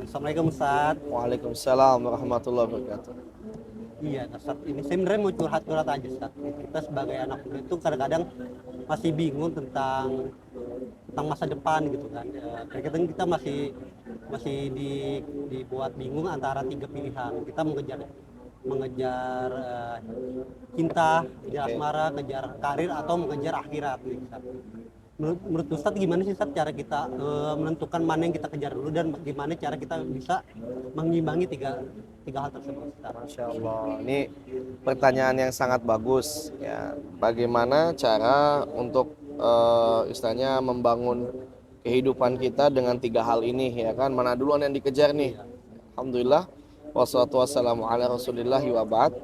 Assalamualaikum Ustaz. Waalaikumsalam warahmatullahi wabarakatuh. Iya, Ustaz. Ini saya sebenarnya mau curhat-curhat aja, Ustaz. Kita sebagai anak muda itu kadang-kadang masih bingung tentang masa depan gitu kan. Kadang-kadang kita masih dibuat bingung antara tiga pilihan. Kita mengejar cinta, mengejar Oke. asmara, mengejar karir atau mengejar akhirat gitu, Ustaz. Menurut Ustadz gimana sih Ustadz cara kita menentukan mana yang kita kejar dulu dan bagaimana cara kita bisa mengimbangi tiga hal tersebut Ustadz? Masya Allah, ini pertanyaan yang sangat bagus ya. Bagaimana cara untuk istilahnya membangun kehidupan kita dengan tiga hal ini ya kan? Mana duluan yang dikejar nih? Iya, Alhamdulillah, wassalatu wassalamu ala rasulillahi wa ba'd.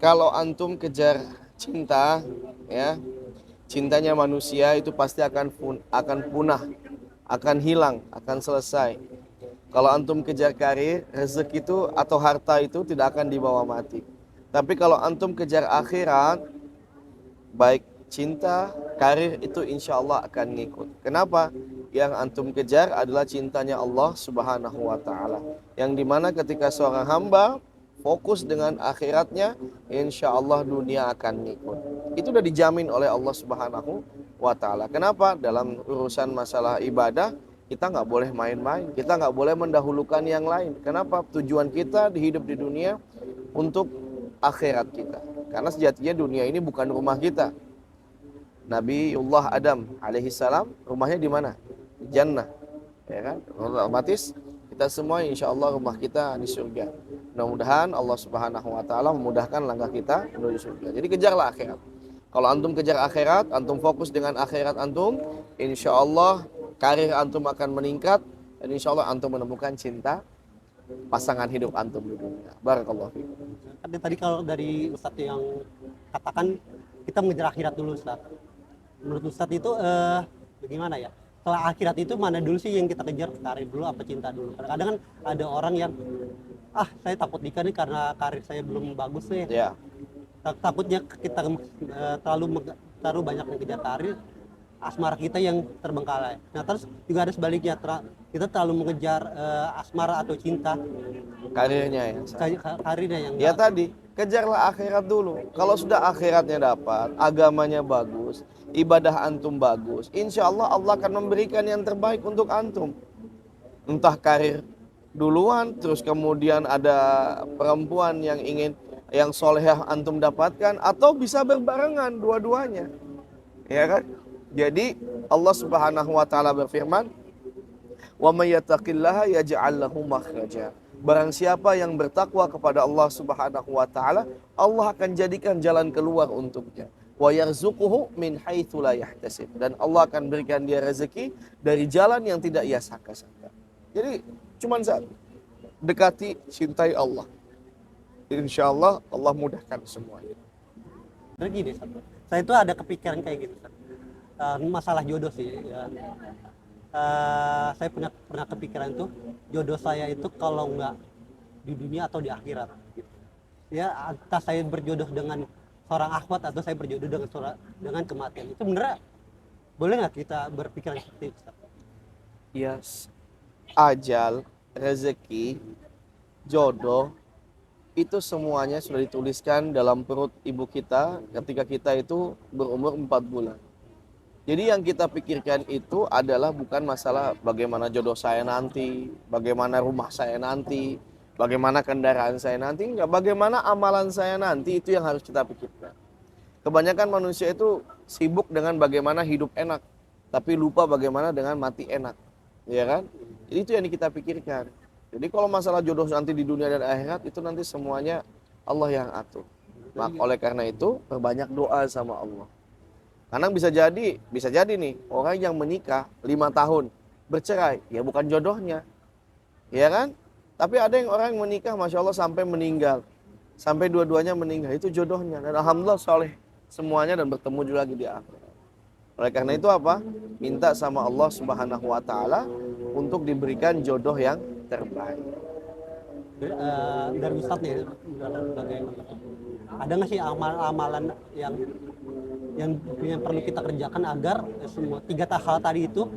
Kalau antum kejar cinta ya, cintanya manusia itu pasti akan punah, akan hilang, akan selesai. Kalau antum kejar karir, rezeki itu atau harta itu tidak akan dibawa mati. Tapi kalau antum kejar akhirat, baik cinta, karir itu insya Allah akan ngikut. Kenapa? Yang antum kejar adalah cintanya Allah Subhanahu wa Ta'ala. Yang dimana ketika seorang hamba fokus dengan akhiratnya, insya Allah dunia akan ngikut. Itu sudah dijamin oleh Allah Subhanahu wa Ta'ala. Kenapa? Dalam urusan masalah ibadah, kita nggak boleh main-main. Kita nggak boleh mendahulukan yang lain. Kenapa? Tujuan kita hidup di dunia untuk akhirat kita. Karena sejatinya dunia ini bukan rumah kita. Nabiullah Adam alaihissalam rumahnya di mana? Di Jannah, ya kan? Otomatis kita semua insya Allah rumah kita di surga. Mudah-mudahan Allah Subhanahu Wa Taala memudahkan langkah kita menuju surga. Jadi kejarlah akhirat. Kalau antum kejar akhirat, antum fokus dengan akhirat antum, insya Allah karir antum akan meningkat dan insya Allah antum menemukan cinta pasangan hidup antum di dunia. Barakallahu fiikum. tadi kalau dari Ustadz yang katakan kita mengejar akhirat dulu Ustadz. Menurut Ustadz itu bagaimana ya? Setelah akhirat itu mana dulu sih yang kita kejar, karir dulu apa cinta dulu? Kadang-kadang kan ada orang yang saya takut nikah nih karena karir saya belum bagus nih. Ya, Takutnya kita terlalu banyak mengejar karir, asmara kita yang terbengkalai. Nah terus juga ada sebaliknya, kita terlalu mengejar asmara atau cinta karirnya ya. karirnya yang Ya tadi, kejarlah akhirat dulu. Kalau sudah akhiratnya dapat, agamanya bagus, ibadah antum bagus, insya Allah Allah akan memberikan yang terbaik untuk antum. Entah karir duluan, terus kemudian ada perempuan yang solehah antum dapatkan, atau bisa berbarengan dua-duanya. Ya kan? Jadi Allah Subhanahu wa taala berfirman, "Wa may yattaqillaha yaj'al lahu makhraja." Barang siapa yang bertakwa kepada Allah Subhanahu wa taala, Allah akan jadikan jalan keluar untuknya. Wa yarzuquhu min haitsu la yahtasib. Dan Allah akan berikan dia rezeki dari jalan yang tidak ia sangka-sangka. Jadi cuman satu, dekati, cintai Allah. Insya Allah Allah mudahkan semuanya. Terus gini, saya itu ada kepikiran kayak gitu, masalah jodoh sih. Ya. Saya pernah kepikiran itu jodoh saya itu kalau nggak di dunia atau di akhirat. Gitu. Ya, entah saya berjodoh dengan seorang akhwat atau saya berjodoh dengan kematian. Itu beneran boleh nggak kita berpikiran seperti itu? Yes. Ajal, rezeki, jodoh, itu semuanya sudah dituliskan dalam perut ibu kita ketika kita itu berumur 4 bulan. Jadi yang kita pikirkan itu adalah bukan masalah bagaimana jodoh saya nanti, bagaimana rumah saya nanti, bagaimana kendaraan saya nanti, enggak, bagaimana amalan saya nanti, itu yang harus kita pikirkan. Kebanyakan manusia itu sibuk dengan bagaimana hidup enak, tapi lupa bagaimana dengan mati enak, ya kan? Jadi itu yang kita pikirkan. Jadi kalau masalah jodoh nanti di dunia dan akhirat itu nanti semuanya Allah yang atur. Maka oleh karena itu perbanyak doa sama Allah. Karena bisa jadi nih orang yang menikah 5 tahun bercerai, ya bukan jodohnya, ya kan? Tapi ada orang yang menikah, masya Allah sampai meninggal, sampai dua-duanya meninggal, itu jodohnya. Dan alhamdulillah soleh semuanya dan bertemu juga lagi di akhirat. Oleh karena itu apa? Minta sama Allah Subhanahu Wa Taala untuk diberikan jodoh yang terbaik. Dari Ustadz nih, bagaimana? Ada nggak sih amalan yang perlu kita kerjakan agar semua tiga hal tadi itu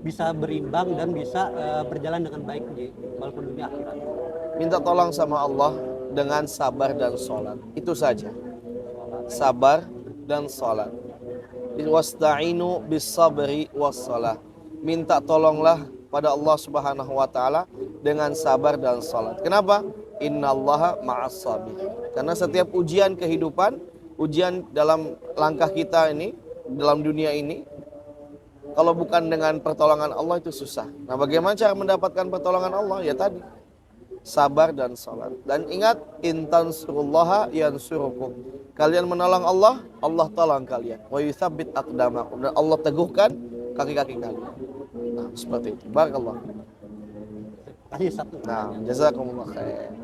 bisa berimbang dan bisa berjalan dengan baik di walaupun dunia akhirat. Minta tolong sama Allah dengan sabar dan sholat. Itu saja. Sabar dan sholat. Wasta'inu bis sabri was sholat. Minta tolonglah pada Allah Subhanahu wa taala dengan sabar dan sholat. Kenapa? Innallaha ma'as sabir. Karena setiap ujian kehidupan, ujian dalam langkah kita ini, dalam dunia ini, kalau bukan dengan pertolongan Allah itu susah. Nah, bagaimana cara mendapatkan pertolongan Allah? Ya tadi, sabar dan sholat. Dan ingat, intan surullaha yansurukum. Kalian menolong Allah, Allah tolong kalian. Wa yuthabbit aqdamakum. Dan Allah teguhkan kaki-kaki kalian. Nah, seperti itu. Barakallah. Kasih satu Nah, pertanyaan. jazakumullah khair.